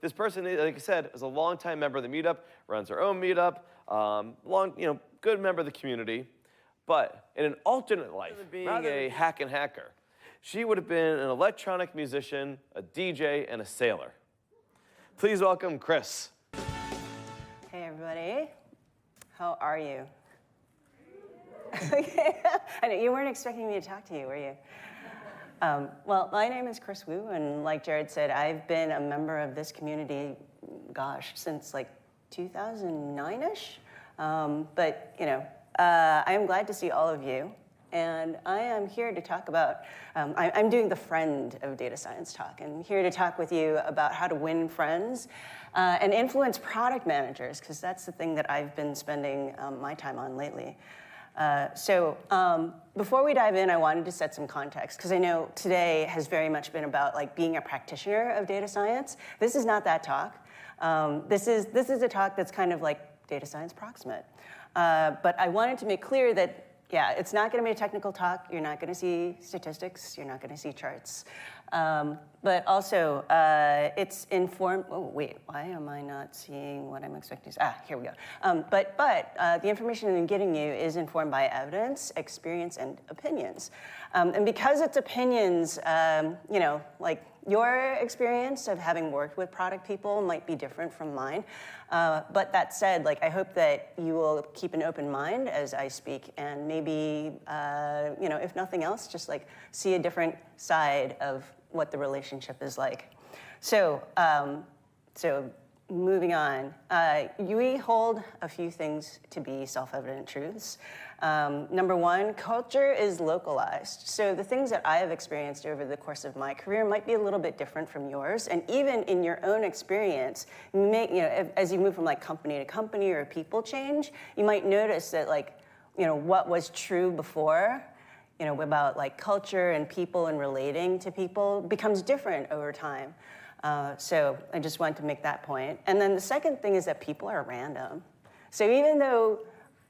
this person, like I said, is a longtime member of the meetup, runs her own meetup, good member of the community. But in an alternate life, being a hacker, she would have been an electronic musician, a DJ, and a sailor. Please welcome Chrys. Hey, everybody. How are you? Okay. I know you weren't expecting me to talk to you, were you? Well, my name is Chrys Wu, and like Jared said, I've been a member of this community, gosh, since like 2009-ish. But, I am glad to see all of you. And I am here to talk about, I'm doing the friend of data science talk, and here to talk with you about how to win friends and influence product managers, because that's the thing that I've been spending my time on lately. Before we dive in, I wanted to set some context, because I know today has very much been about like being a practitioner of data science. This is not that talk. This is a talk that's kind of like data science proximate. But I wanted to make clear that, yeah, it's not going to be a technical talk. You're not going to see statistics. You're not going to see charts. But also, it's informed. Oh, wait, why am I not seeing what I'm expecting? Here we go. But the information I'm getting you is informed by evidence, experience, and opinions. And because it's opinions, like your experience of having worked with product people might be different from mine. But that said, like, I hope that you will keep an open mind as I speak, and maybe, if nothing else, just like see a different side of what the relationship is like. So moving on, we hold a few things to be self-evident truths. Number one, culture is localized. So the things that I have experienced over the course of my career might be a little bit different from yours. And even in your own experience, as you move from like company to company or people change, you might notice that what was true before, about like culture and people and relating to people becomes different over time. So I just wanted to make that point. And then the second thing is that people are random. So even though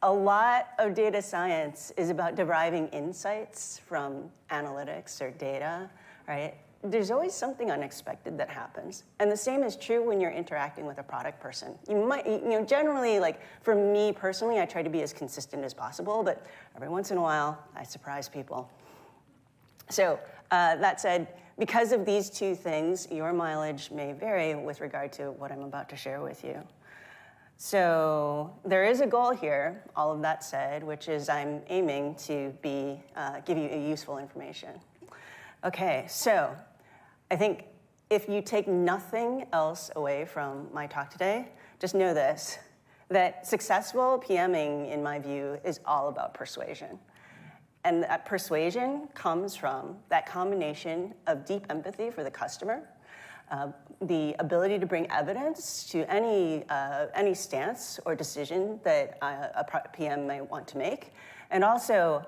a lot of data science is about deriving insights from analytics or data, right? There's always something unexpected that happens. And the same is true when you're interacting with a product person. You might, generally, like for me personally, I try to be as consistent as possible, but every once in a while, I surprise people. So that said, because of these two things, your mileage may vary with regard to what I'm about to share with you. So there is a goal here, all of that said, which is I'm aiming to give you useful information. Okay, so I think if you take nothing else away from my talk today, just know this, that successful PMing, in my view, is all about persuasion. And that persuasion comes from that combination of deep empathy for the customer, the ability to bring evidence to any stance or decision that a PM may want to make, and also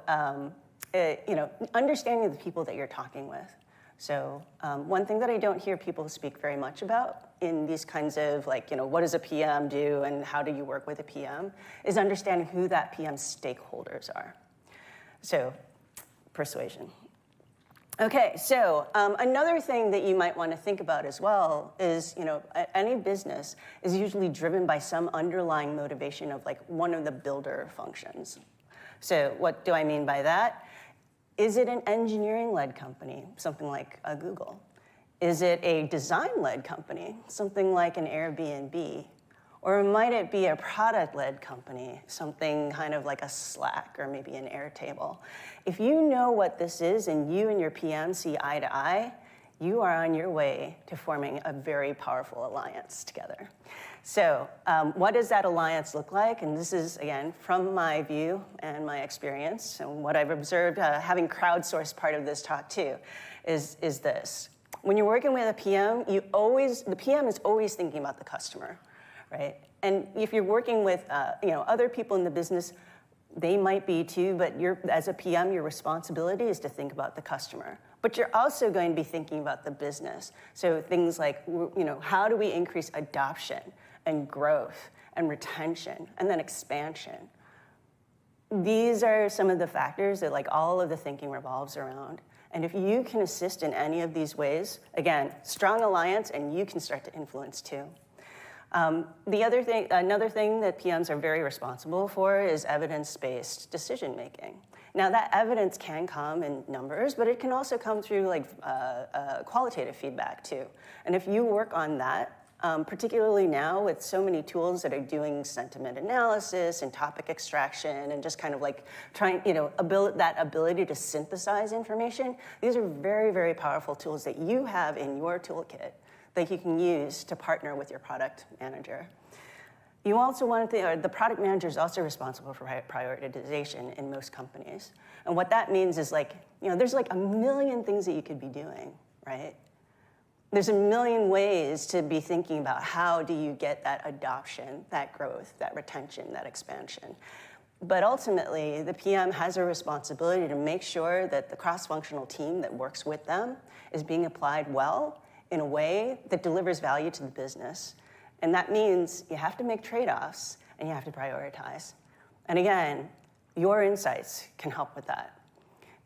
understanding the people that you're talking with. So one thing that I don't hear people speak very much about in these kinds of what does a PM do and how do you work with a PM is understanding who that PM's stakeholders are. So persuasion. Okay, so another thing that you might want to think about as well is, any business is usually driven by some underlying motivation of one of the builder functions. So what do I mean by that? Is it an engineering-led company, something like a Google? Is it a design-led company, something like an Airbnb? Or might it be a product-led company, something kind of like a Slack or maybe an Airtable? If you know what this is and you and your PM see eye to eye, you are on your way to forming a very powerful alliance together. So what does that alliance look like? And this is, again, from my view and my experience, and what I've observed, having crowdsourced part of this talk too, is this. When you're working with a PM, the PM is always thinking about the customer. Right? And if you're working with other people in the business, they might be too, but as a PM, your responsibility is to think about the customer. But you're also going to be thinking about the business. So things like, how do we increase adoption and growth and retention and then expansion? These are some of the factors that all of the thinking revolves around. And if you can assist in any of these ways, again, strong alliance, and you can start to influence too. Another thing that PMs are very responsible for is evidence-based decision making. Now, that evidence can come in numbers, but it can also come through like qualitative feedback too. And if you work on that, particularly now with so many tools that are doing sentiment analysis and topic extraction and just kind of like trying, that ability to synthesize information, these are very, very powerful tools that you have in your toolkit that you can use to partner with your product manager. You also want to the product manager is also responsible for prioritization in most companies. And what that means is there's like a million things that you could be doing, right? There's a million ways to be thinking about how do you get that adoption, that growth, that retention, that expansion. But ultimately, the PM has a responsibility to make sure that the cross-functional team that works with them is being applied well in a way that delivers value to the business. And that means you have to make trade-offs and you have to prioritize. And again, your insights can help with that.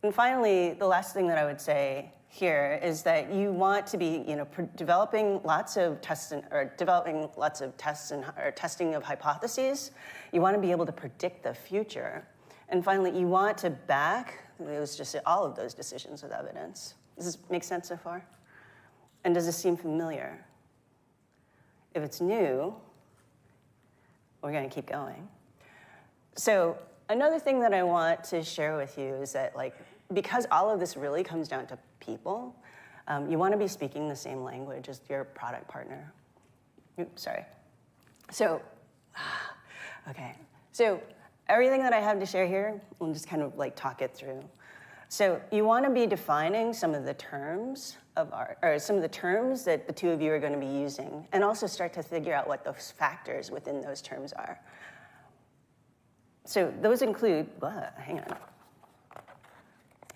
And finally, the last thing that I would say here is that you want to be, developing lots of tests or testing of hypotheses. You want to be able to predict the future. And finally, you want to back all of those decisions with evidence. Does this make sense so far? And does this seem familiar? If it's new, we're going to keep going. So another thing that I want to share with you is that because all of this really comes down to people, you want to be speaking the same language as your product partner. Oops, sorry. So, okay. So everything that I have to share here, we'll just kind of talk it through. So you want to be defining some of the terms some of the terms that the two of you are going to be using, and also start to figure out what those factors within those terms are. So those include, hang on.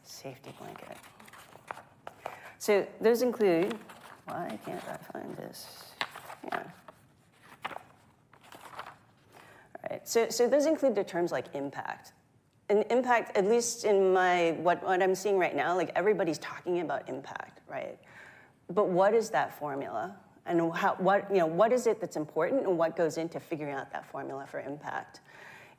Safety blanket. So those include, why can't I find this? Yeah. All right, so those include the terms like impact. And impact, at least in what I'm seeing right now, everybody's talking about impact, right? But what is that formula? And what is it that's important and what goes into figuring out that formula for impact?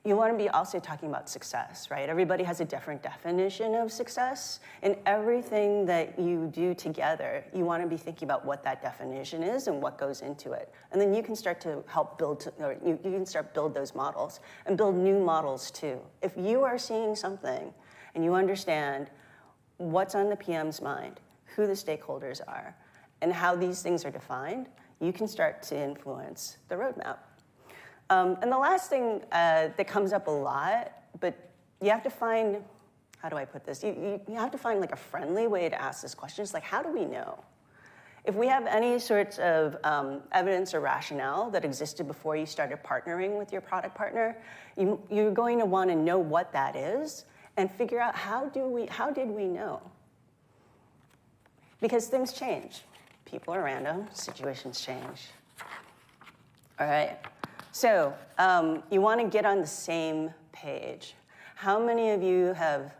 You want to be also talking about success, right? Everybody has a different definition of success. And everything that you do together, you want to be thinking about what that definition is and what goes into it. And then you can start to help build, or you can start build those models and build new models too. If you are seeing something and you understand what's on the PM's mind, who the stakeholders are, and how these things are defined, you can start to influence the roadmap. And the last thing that comes up a lot, but you have to find, how do I put this? You have to find a friendly way to ask this question. It's how do we know? If we have any sorts of evidence or rationale that existed before you started partnering with your product partner, you're going to want to know what that is and figure out how did we know? Because things change. People are random, situations change. All right. So you want to get on the same page. How many of you have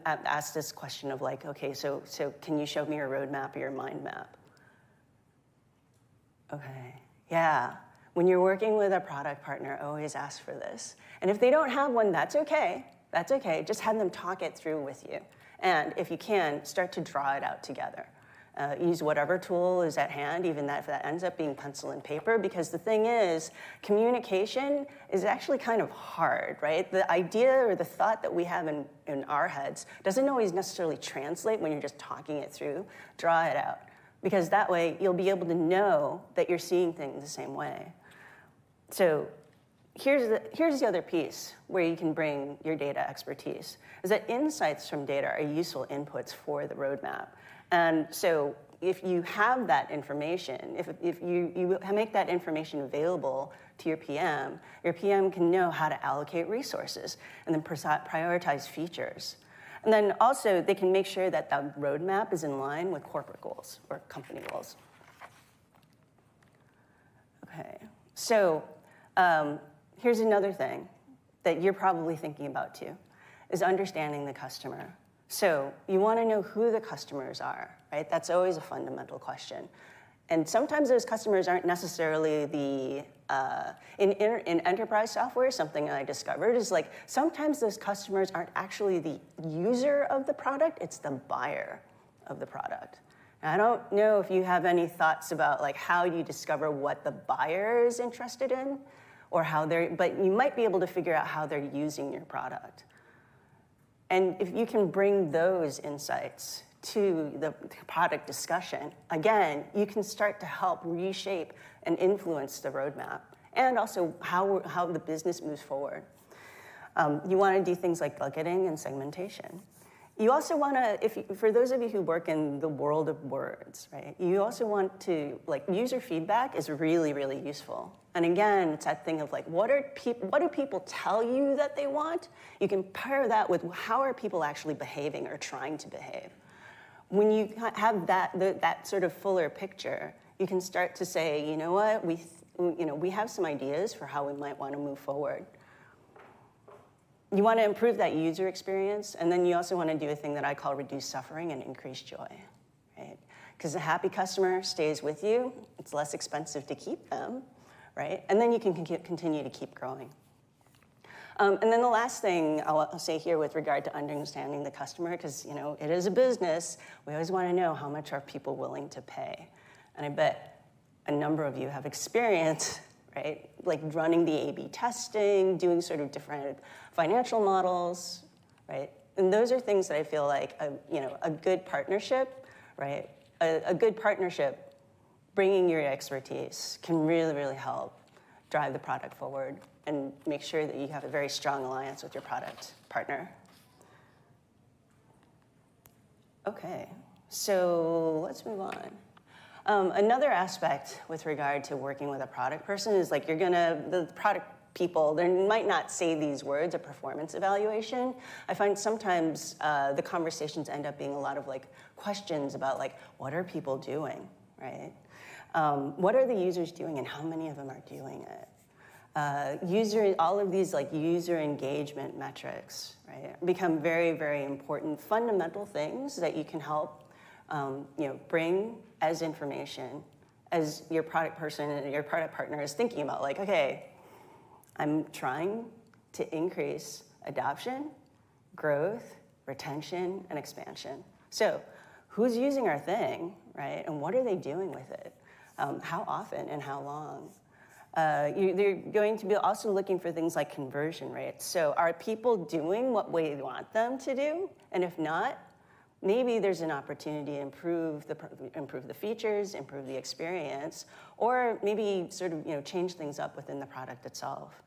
asked this question of okay, so can you show me your roadmap or your mind map? Okay, yeah. When you're working with a product partner, always ask for this. And if they don't have one, that's okay. That's okay. Just have them talk it through with you. And if you can, start to draw it out together. Use whatever tool is at hand, even if that ends up being pencil and paper, because the thing is, communication is actually kind of hard, right? The idea or the thought that we have in our heads doesn't always necessarily translate when you're just talking it through. Draw it out, because that way you'll be able to know that you're seeing things the same way. So here's the other piece where you can bring your data expertise, is that insights from data are useful inputs for the roadmap. And so if you have that information, if you make that information available to your PM can know how to allocate resources and then prioritize features. And then also they can make sure that the roadmap is in line with corporate goals or company goals. Okay, so here's another thing that you're probably thinking about too, is understanding the customer. So you want to know who the customers are, right? That's always a fundamental question. And sometimes those customers aren't necessarily the, in enterprise software, something I discovered is like, sometimes those customers aren't actually the user of the product, it's the buyer of the product. And I don't know if you have any thoughts about like how you discover what the buyer is interested in, or how but you might be able to figure out how they're using your product. And if you can bring those insights to the product discussion, again, you can start to help reshape and influence the roadmap, and also how the business moves forward. You want to do things like bucketing and segmentation. You also want to, for those of you who work in the world of words, right, you also want to, like, user feedback is really, really useful. And again, it's that thing of like, what do people tell you that they want? You can pair that with how are people actually behaving or trying to behave. When you have that sort of fuller picture, you can start to say, you know what, we have some ideas for how we might want to move forward. You want to improve that user experience, and then you also want to do a thing that I call reduce suffering and increase joy, right? Because a happy customer stays with you, it's less expensive to keep them, right? And then you can continue to keep growing. And then the last thing I'll say here with regard to understanding the customer, because it is a business, we always want to know how much are people willing to pay. And I bet a number of you have experience, right? Like running the A/B testing, doing sort of different financial models, right? And those are things that I feel like a good partnership, right? A good partnership, bringing your expertise can really, really help drive the product forward and make sure that you have a very strong alliance with your product partner. Okay, so let's move on. Another aspect with regard to working with a product person is like the product people, they might not say these words, a performance evaluation. I find sometimes the conversations end up being a lot of like questions about like, what are people doing, right? What are the users doing and how many of them are doing it? All of these like user engagement metrics, right, become very, very important fundamental things that you can help bring as information as your product person and your product partner is thinking about like, okay, I'm trying to increase adoption, growth, retention, and expansion. So who's using our thing, right? And what are they doing with it? How often and how long? They're going to be also looking for things like conversion rates. So are people doing what we want them to do? And if not, maybe there's an opportunity to improve the features, improve the experience, or maybe sort of change things up within the product itself.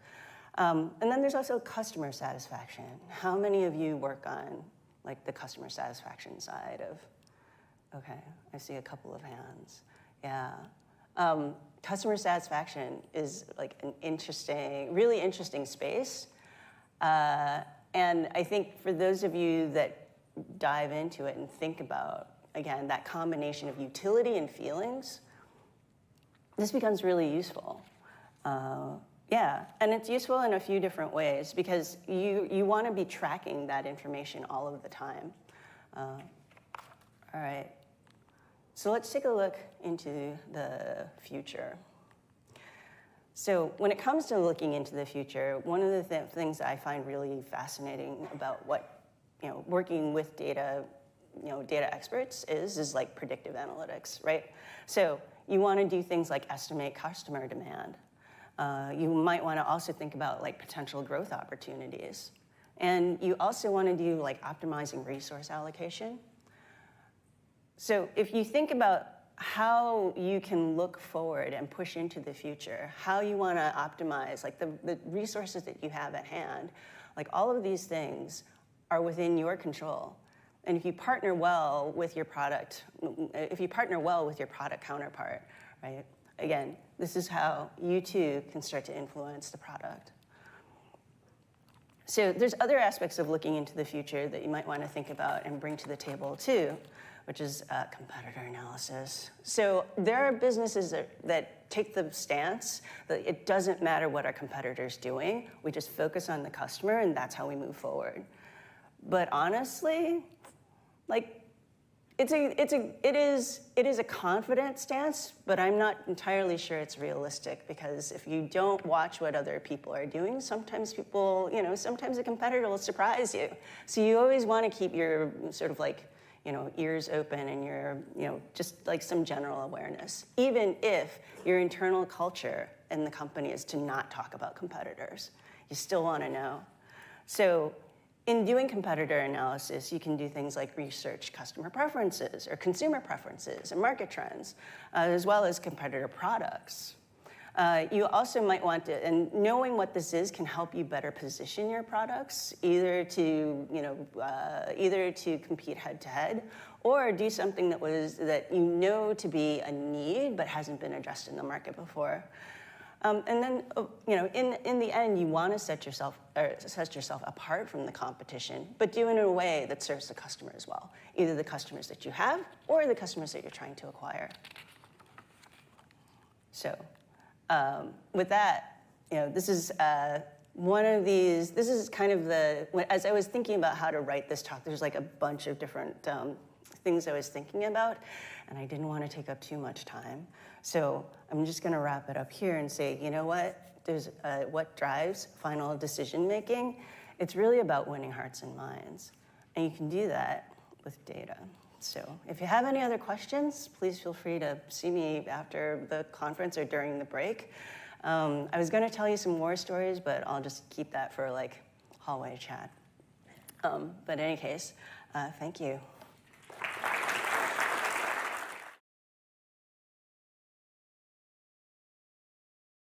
And then there's also customer satisfaction. How many of you work on like the customer satisfaction side of? Okay, I see a couple of hands. Yeah. Customer satisfaction is like an interesting, really interesting space. And I think for those of you that dive into it and think about, again, that combination of utility and feelings, this becomes really useful. Yeah, and it's useful in a few different ways because you want to be tracking that information all of the time. All right. So let's take a look into the future. So when it comes to looking into the future, one of the things that I find really fascinating about what working with data experts is like predictive analytics, right? So you want to do things like estimate customer demand. You might want to also think about like potential growth opportunities, and you also want to do like optimizing resource allocation. So if you think about how you can look forward and push into the future, how you want to optimize like the resources that you have at hand, like all of these things are within your control. And if you partner well with your product, counterpart, right? Again, this is how you too can start to influence the product. So there's other aspects of looking into the future that you might want to think about and bring to the table too, which is competitor analysis. So there are businesses that take the stance that it doesn't matter what our competitor's doing, we just focus on the customer and that's how we move forward. But honestly, like, it is a confident stance, but I'm not entirely sure it's realistic, because if you don't watch what other people are doing, sometimes sometimes a competitor will surprise you. So you always want to keep your sort of like, ears open and your, just like some general awareness, even if your internal culture in the company is to not talk about competitors. You still want to know. So in doing competitor analysis, you can do things like research customer preferences or consumer preferences and market trends, as well as competitor products. You also might want to, and knowing what this is can help you better position your products, either to compete head-to-head, or do something that you know to be a need but hasn't been addressed in the market before. And then, in the end, you want to set yourself apart from the competition, but do it in a way that serves the customer as well, either the customers that you have or the customers that you're trying to acquire. So, with that, this is one of these. This is kind of as I was thinking about how to write this talk, there's like a bunch of different things I was thinking about, and I didn't want to take up too much time. So I'm just going to wrap it up here and say, you know what? There's what drives final decision making. It's really about winning hearts and minds, and you can do that with data. So if you have any other questions, please feel free to see me after the conference or during the break. I was going to tell you some war stories, but I'll just keep that for like hallway chat. But in any case, thank you.